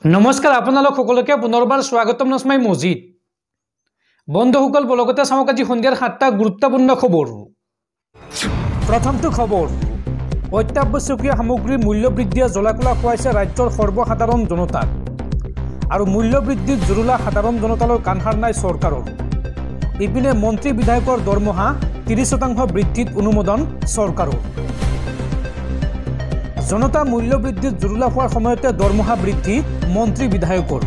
নমস্কাৰ আপোনালোক সকলোকে পুনৰবাৰ স্বাগতম নস্মাই মজিদ বন্ধুসকল বলগতে চাওক আজি সন্ধিয়াৰ 7টা গুৰুত্বপূৰ্ণ খবৰ। প্ৰথমটো খবৰ, অত্যাৱশ্যকীয় সামগ্ৰীৰ মূল্য বৃদ্ধিয়ে জ্বলাকলা খুৱাইছে ৰাজ্যৰ সৰ্বসাধাৰণ জনতাক আৰু মূল্য বৃদ্ধিৰ জুৰুলা সাধাৰণ জনতালৈ কাণসাৰ নাই চৰকাৰৰ। ইপিনে মন্ত্ৰী বিধায়কৰ দৰমহা 30% বৃদ্ধিত অনুমোদন চৰকাৰৰ। জনতা মূল্য বৃদ্ধিত জুৰুলা হোৱাৰ সময়তে দৰমহা বৃদ্ধি মন্ত্ৰী বিধায়কৰ।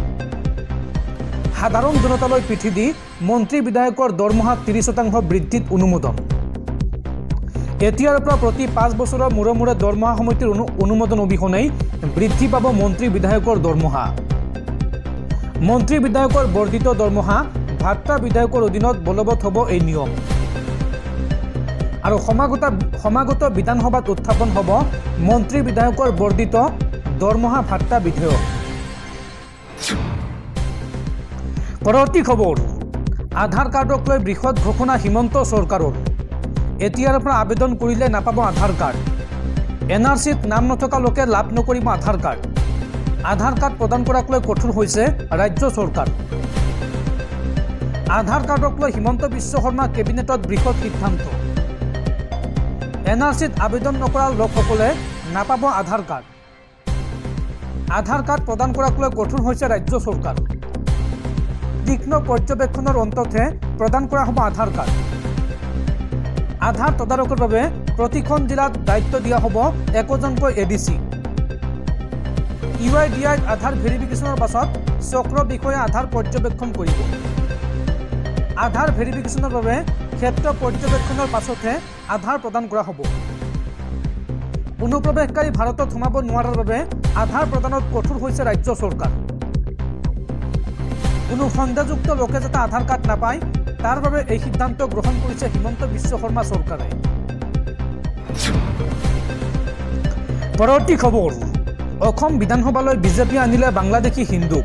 সাধাৰণ জনতালৈ পিঠি দি মন্ত্ৰী বিধায়কৰ দৰমহা 30% বৃদ্ধিত অনুমোদন। এতিয়াৰ পৰা প্ৰতি 5 বছৰৰ মূৰে মূৰে দৰমহা সমিতিৰ অনুমোদন অবিহনেই বৃদ্ধি পাব মন্ত্ৰী বিধায়কৰ দৰমহা। মন্ত্ৰী বিধায়কৰ বৰ্ধিত দৰমহা ভাট্টা বিধায়কৰ অধীনত বলবৎ হ'ব এই নিয়ম। আৰু সমাগত বিধানসভাত উত্থাপন হ'ব মন্ত্ৰী বিধায়কৰ বৰ্ধিত দৰমহা ভাট্টা বিধেয়ক। পৰৱৰ্তী খবৰ, আধাৰ কাৰ্ডক লৈ বৃহৎ ঘোষণা হিমন্ত চৰকাৰৰ। এতিয়াৰ পৰা আবেদন কৰিলে নাপাব আধাৰ কাৰ্ড। NRCত নাম নথকা লোকে লাভ নকৰিব আধাৰ কাৰ্ড। আধাৰ কাৰ্ড প্ৰদান কৰাক লৈ কঠোৰ হৈছে ৰাজ্য চৰকাৰ। আধাৰ কাৰ্ডক লৈ হিমন্ত বিশ্ব শৰ্মা কেবিনেটত বৃহৎ সিদ্ধান্ত। NRCত আবেদন নকৰা লোকসকলে নাপাব আধাৰ কাৰ্ড। আধাৰ কাৰ্ড প্ৰদান কৰাক লৈ কঠোৰ হৈছে ৰাজ্য চৰকাৰ। তীক্ষ্ণ পৰ্যবেক্ষণৰ অন্ততহে প্ৰদান কৰা হ'ব আধাৰ কাৰ্ড। আধাৰ তদাৰকৰ বাবে প্ৰতিখন জিলাত দায়িত্ব দিয়া হ'ব একোজনকৈ ADC। UIDAIত আধাৰ ভেৰিফিকেশ্যনৰ পাছত চক্ৰ বিষয়ে আধাৰ পৰ্যবেক্ষণ কৰিব। আধাৰ ভেৰিফিকেশ্যনৰ বাবে ক্ষেত্ৰ পৰ্যবেক্ষণৰ পাছতহে আধাৰ প্ৰদান কৰা হ'ব। অনুপ্ৰৱেশকাৰী ভাৰতত সোমাব নোৱাৰাৰ বাবে আধাৰ প্ৰদানত কঠোৰ হৈছে ৰাজ্য চৰকাৰ। কোনো সন্দেহযুক্ত লোকে যাতে আধাৰ কাৰ্ড নাপায় তাৰ বাবে এই সিদ্ধান্ত গ্ৰহণ কৰিছে হিমন্ত বিশ্ব শৰ্মা চৰকাৰে। পৰৱৰ্তী খবৰ, অসম বিধানসভালৈ বিজেপি আনিলে বাংলাদেশী হিন্দুক।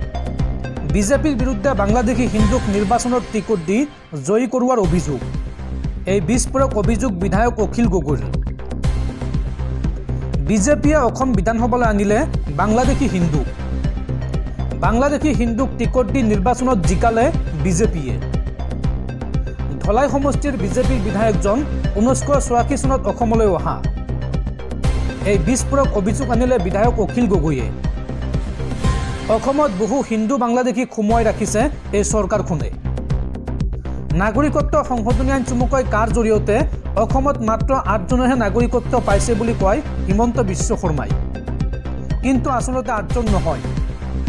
বিজেপিৰ বিৰুদ্ধে বাংলাদেশী হিন্দুক নিৰ্বাচনত টিকট দি জয়ী কৰোৱাৰ অভিযোগ। এই বিস্ফোৰক অভিযোগ বিধায়ক অখিল গগৈৰ। বিজেপিয়ে অসম বিধানসভালৈ আনিলে বাংলাদেশী হিন্দুক। বাংলাদেশী হিন্দুক টিকট দি নিৰ্বাচনত জিকালে বিজেপিয়ে। ধলাই সমষ্টিৰ বিজেপিৰ বিধায়কজন 1986 চনত অসমলৈ অহা। এই বিস্ফোৰক অভিযোগ আনিলে বিধায়ক অখিল গগৈয়ে। অসমত বহু হিন্দু বাংলাদেশীক সোমোৱাই ৰাখিছে এই চৰকাৰখনে। নাগৰিকত্ব সংশোধনী আইন চমুকৈ কাৰ জৰিয়তে অসমত মাত্ৰ 8 জনেহে নাগৰিকত্ব পাইছে বুলি কয় হিমন্ত বিশ্ব শৰ্মাই। কিন্তু আচলতে 8 জন নহয়,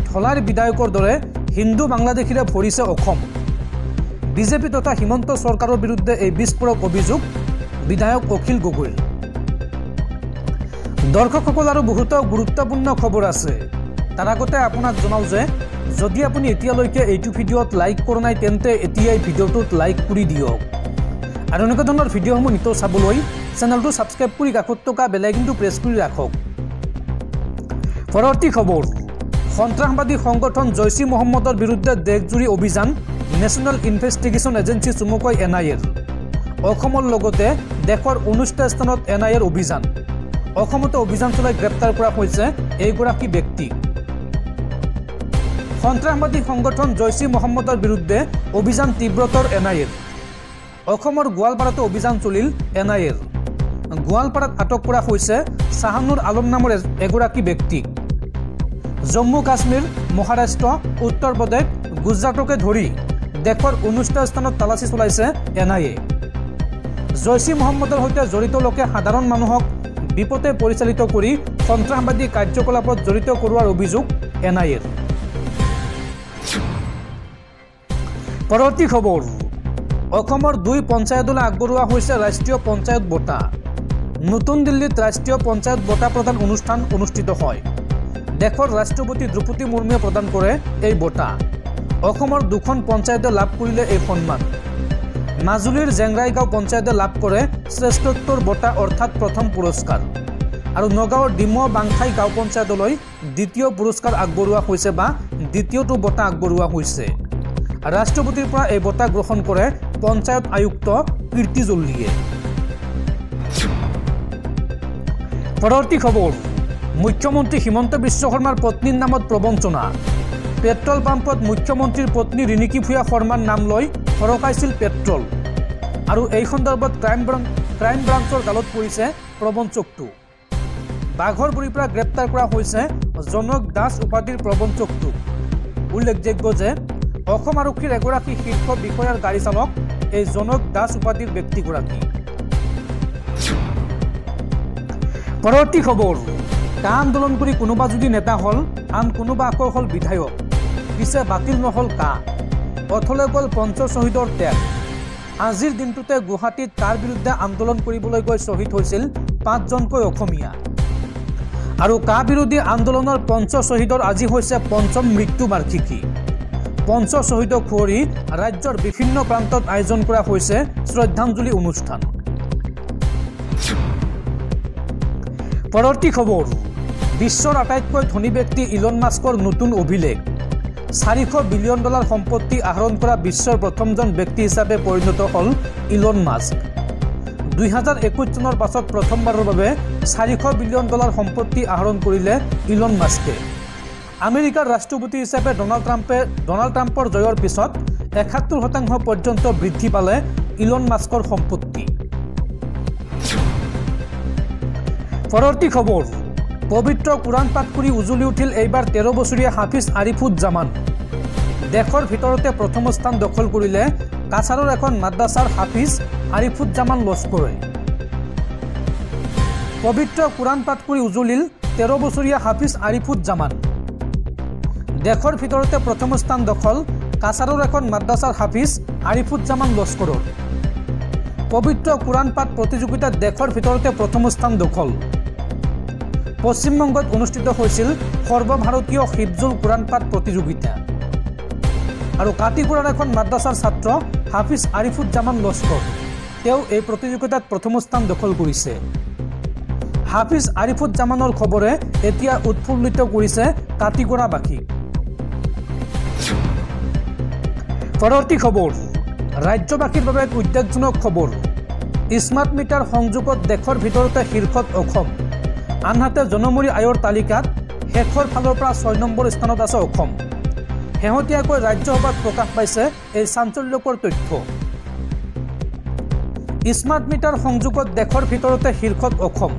ধলাইৰ বিধায়কৰ দৰে হিন্দু বাংলাদেশীৰে ভৰিছে অসম। বিজেপি তথা হিমন্ত চৰকাৰৰ বিৰুদ্ধে এই বিস্ফোৰক অভিযোগ বিধায়ক অখিল গগৈৰ। দৰ্শকসকল আৰু বহুতো গুৰুত্বপূৰ্ণ খবৰ আছে। তাৰ আগতে আপোনাক জনাওঁ যে যদি আপুনি এতিয়ালৈকে এইটো ভিডিঅ'ত লাইক কৰা নাই তেন্তে এতিয়াই ভিডিঅ'টোত লাইক কৰি দিয়ক। আৰু এনেকুৱা ধৰণৰ ভিডিঅ'সমূহ নিতৌ চাবলৈ চেনেলটো ছাবস্ক্ৰাইব কৰি কাষত থকা বেল আইকনটো প্ৰেছ কৰি ৰাখক। পৰৱৰ্তী খবৰ, সন্ত্ৰাসবাদী সংগঠন জৈচ-ই মহম্মদৰ বিৰুদ্ধে দেশজুৰি অভিযান নেশ্যনেল ইনভেষ্টিগেশ্যন এজেঞ্চি চমুকৈ NIAৰ। অসমৰ লগতে দেশৰ 19টা স্থানত NIAৰ অভিযান। অসমতো অভিযান চলাই গ্ৰেপ্তাৰ কৰা হৈছে এইগৰাকী ব্যক্তি। সন্ত্ৰাসবাদী সংগঠন জৈচ-ই মহম্মদৰ বিৰুদ্ধে অভিযান তীব্ৰতৰ NIAৰ। অসমৰ গোৱালপাৰাতো অভিযান চলিল NIAৰ। গোৱালপাৰাত আটক কৰা হৈছে শাহানুৰ আলম নামৰ এগৰাকী ব্যক্তিক। জম্মু কাশ্মীৰ, মহাৰাষ্ট্ৰ, উত্তৰ প্ৰদেশ, গুজৰাটকে ধৰি দেশৰ 19টা স্থানত তালাচী চলাইছে NIA। জৈচ-ই মহম্মদৰ সৈতে জড়িত লোকে সাধাৰণ মানুহক বিপথে পৰিচালিত কৰি সন্ত্ৰাসবাদী কাৰ্যকলাপত জড়িত কৰোৱাৰ অভিযোগ NIAৰ। পৰৱৰ্তী খবৰ, অসমৰ 2 পঞ্চায়তলৈ আগবঢ়োৱা হৈছে ৰাষ্ট্ৰীয় পঞ্চায়ত বঁটা। নতুন দিল্লীত ৰাষ্ট্ৰীয় পঞ্চায়ত বঁটা প্ৰদান অনুষ্ঠান অনুষ্ঠিত হয়। দেশৰ ৰাষ্ট্ৰপতি দ্ৰৌপদী মুৰ্মুৱে প্ৰদান কৰে এই বঁটা। অসমৰ 2খন পঞ্চায়তে লাভ কৰিলে এই সন্মান। মাজুলীৰ জেংৰাইগাঁও পঞ্চায়তে লাভ কৰে শ্ৰেষ্ঠত্বৰ বঁটা অৰ্থাৎ প্ৰথম পুৰস্কাৰ। আৰু নগাঁৱৰ ডিমৌ বাংখাই গাঁও পঞ্চায়তলৈ দ্বিতীয় পুৰস্কাৰ আগবঢ়োৱা হৈছে বা দ্বিতীয়টো বঁটা আগবঢ়োৱা হৈছে। ৰাষ্ট্ৰপতিৰ পৰা এই বঁটা গ্ৰহণ কৰে পঞ্চায়ত আয়ুক্ত কীৰ্তি জল্লিয়ে। পৰৱৰ্তী খবৰ, মুখ্যমন্ত্ৰী হিমন্ত বিশ্ব শৰ্মাৰ পত্নীৰ নামত প্ৰবঞ্চনা পেট্ৰল পাম্পত মুখ্যমন্ত্ৰীৰ পত্নী ৰিণিকী ভূঞা শৰ্মাৰ নাম লৈ সৰকাইছিল পেট্ৰল আৰু এই সন্দৰ্ভত ক্ৰাইম ব্ৰাঞ্চৰ জালত পৰিছে প্ৰবঞ্চকটো বাঘৰ বুঢ়ীৰ পৰা গ্ৰেপ্তাৰ কৰা হৈছে জনক দাস উপাধিৰ প্ৰবঞ্চকটো উল্লেখযোগ্য যে অসম আৰক্ষীৰ এগৰাকী শীৰ্ষ বিষয়াৰ গাড়ী চালক এই জনক দাস উপাধিৰ ব্যক্তিগৰাকী পৰৱৰ্তী খবৰ কা আন্দোলন কৰি কোনোবা যদি নেতা হল আন কোনোবা আকৌ হল বিধায়ক পিছে বাতিল নহল কা অথলে গল পঞ্চ শ্বহীদৰ ত্যাগ আজিৰ দিনটোতে গুৱাহাটীত কাৰ বিৰুদ্ধে আন্দোলন কৰিবলৈ গৈ শ্বহীদ হৈছিল 5 জনকৈ অসমীয়া আৰু কা বিৰোধী আন্দোলনৰ পঞ্চ শ্বহীদৰ আজি হৈছে পঞ্চম মৃত্যু বাৰ্ষিকী পঞ্চ শ্বহীদক সুঁৱৰি ৰাজ্যৰ বিভিন্ন প্ৰান্তত আয়োজন কৰা হৈছে শ্ৰদ্ধাঞ্জলি অনুষ্ঠান পৰৱৰ্তী খবৰ বিশ্বৰ আটাইতকৈ ধনী ব্যক্তি ইলন মাস্কৰ নতুন অভিলেখ $400 বিলিয়ন সম্পত্তি আহৰণ কৰা বিশ্বৰ প্ৰথমজন ব্যক্তি হিচাপে পৰিণত হল ইলন মাস্ক 2021 চনৰ পাছত প্ৰথমবাৰৰ বাবে $400 বিলিয়ন সম্পত্তি আহৰণ কৰিলে ইলন মাস্কে আমেৰিকাৰ ৰাষ্ট্ৰপতি হিচাপে ডনাল্ড ট্ৰাম্পৰ জয়ৰ পিছত 71% পৰ্যন্ত বৃদ্ধি পালে ইলন মাস্কৰ সম্পত্তি পৰৱৰ্তী খবৰ পবিত্ৰ কুৰাণ পাঠ কৰি উজলি উঠিল এইবাৰ 13 বছৰীয়া হাফিজ আৰিফুজ্জামান দেশৰ ভিতৰতে প্ৰথম স্থান দখল কৰিলে কাছাৰৰ এখন মাদ্ৰাছাৰ হাফিজ আৰিফুজ্জামান লস্কৰে পবিত্ৰ কুৰাণ পাঠ কৰি উজলিল 13 বছৰীয়া হাফিজ আৰিফুজ্জামান দেশৰ ভিতৰতে প্ৰথম স্থান দখল কাছাৰৰ এখন মাদ্ৰাছাৰ হাফিজ আৰিফুজ্জামান লস্কৰৰ পবিত্ৰ কুৰাণ পাঠ প্ৰতিযোগিতাত দেশৰ ভিতৰতে প্ৰথম স্থান দখল পশ্চিমবংগত অনুষ্ঠিত হৈছিল সৰ্বভাৰতীয় হিফজুল কুৰাণ পাঠ প্ৰতিযোগিতা আৰু কাটিগুৰাৰ এখন মাদ্ৰাছাৰ ছাত্ৰ হাফিজ আৰিফুজ্জামান লস্কৰ তেওঁ এই প্ৰতিযোগিতাত প্ৰথম স্থান দখল কৰিছে হাফিজ আৰিফুজ্জামানৰ খবৰে এতিয়া উৎফুল্লিত কৰিছে কাটিগুৰাবাসী পৰৱৰ্তী খবৰ ৰাজ্যবাসীৰ বাবে এক উদ্বেগজনক খবৰ স্মাৰ্ট মিটাৰ সংযোগত দেশৰ ভিতৰতে শীৰ্ষত অসম আনহাতে জনমূৰি আয়ৰ তালিকাত শেষৰ ফালৰ পৰা 6 নম্বৰ স্থানত আছে অসম শেহতীয়াকৈ ৰাজ্যসভাত প্ৰকাশ পাইছে এই চাঞ্চল্যকৰ তথ্য স্মাৰ্ট মিটাৰ সংযোগত দেশৰ ভিতৰতে শীৰ্ষত অসম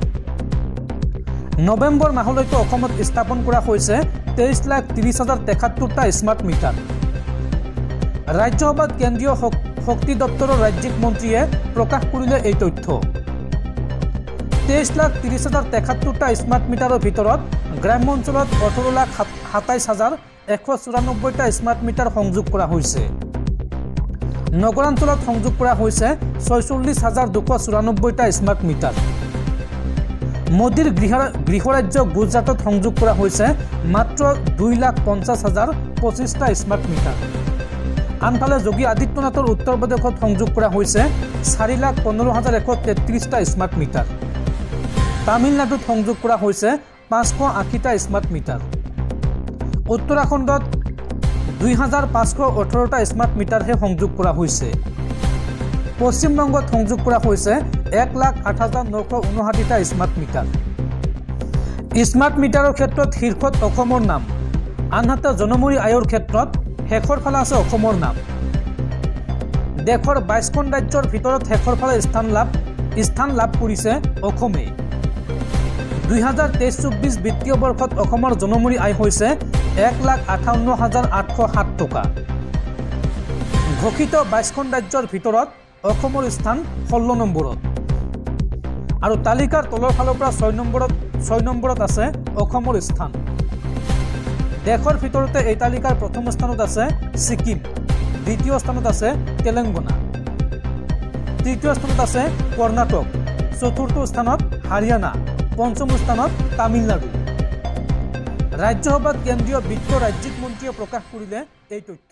নৱেম্বৰ মাহলৈকে অসমত স্থাপন কৰা হৈছে 23,30,073টা স্মাৰ্ট মিটাৰ ৰাজ্যসভাত কেন্দ্ৰীয় শক্তি দপ্তৰৰ ৰাজ্যিক মন্ত্ৰীয়ে প্ৰকাশ কৰিলে এই তথ্য 23,30,073টা স্মাৰ্ট মিটাৰৰ ভিতৰত গ্ৰাম্য অঞ্চলত 18,27,194টা স্মাৰ্ট মিটাৰ সংযোগ কৰা হৈছে নগৰাঞ্চলত সংযোগ কৰা হৈছে 46,294টা স্মাৰ্ট মিটাৰ মোদীৰ গৃহৰাজ্য গুজৰাটত সংযোগ কৰা হৈছে মাত্ৰ 2,50,025টা স্মাৰ্ট মিটাৰ আনফালে যোগী আদিত্যনাথৰ উত্তৰ প্ৰদেশত সংযোগ কৰা হৈছে 4,15,133টা স্মাৰ্ট মিটাৰ তামিলনাডুত সংযোগ কৰা হৈছে 580টা স্মাৰ্ট মিটাৰ উত্তৰাখণ্ডত 2,518টা স্মাৰ্ট মিটাৰহে সংযোগ কৰা হৈছে পশ্চিমবংগত সংযোগ কৰা হৈছে 1,08,959টা স্মাৰ্ট মিটাৰ স্মাৰ্ট মিটাৰৰ ক্ষেত্ৰত শীৰ্ষত অসমৰ নাম আনহাতে জনমূৰি আয়ৰ ক্ষেত্ৰত শেষৰ ফালে আছে অসমৰ নাম দেশৰ 22খন ৰাজ্যৰ ভিতৰত শেষৰ ফালে স্থান লাভ কৰিছে অসমে 2023-24 বিত্তীয় বৰ্ষত অসমৰ জনমূৰি আয় হৈছে 1,58,807 টকা ঘোষিত 22খন ৰাজ্যৰ ভিতৰত অসমৰ স্থান 16 নম্বৰত আৰু তালিকাৰ তলৰ ফালৰ পৰা 6 নম্বৰত আছে অসমৰ স্থান দেশৰ ভিতৰতে এই তালিকাৰ প্ৰথম স্থানত আছে ছিকিম দ্বিতীয় স্থানত আছে তেলেংগানা তৃতীয় স্থানত আছে কৰ্ণাটক চতুৰ্থ স্থানত হাৰিয়ানা পঞ্চম স্থানত তামিলনাডু ৰাজ্যসভাত কেন্দ্ৰীয় বিত্ত ৰাজ্যিক মন্ত্ৰীয়ে প্ৰকাশ কৰিলে এই তথ্য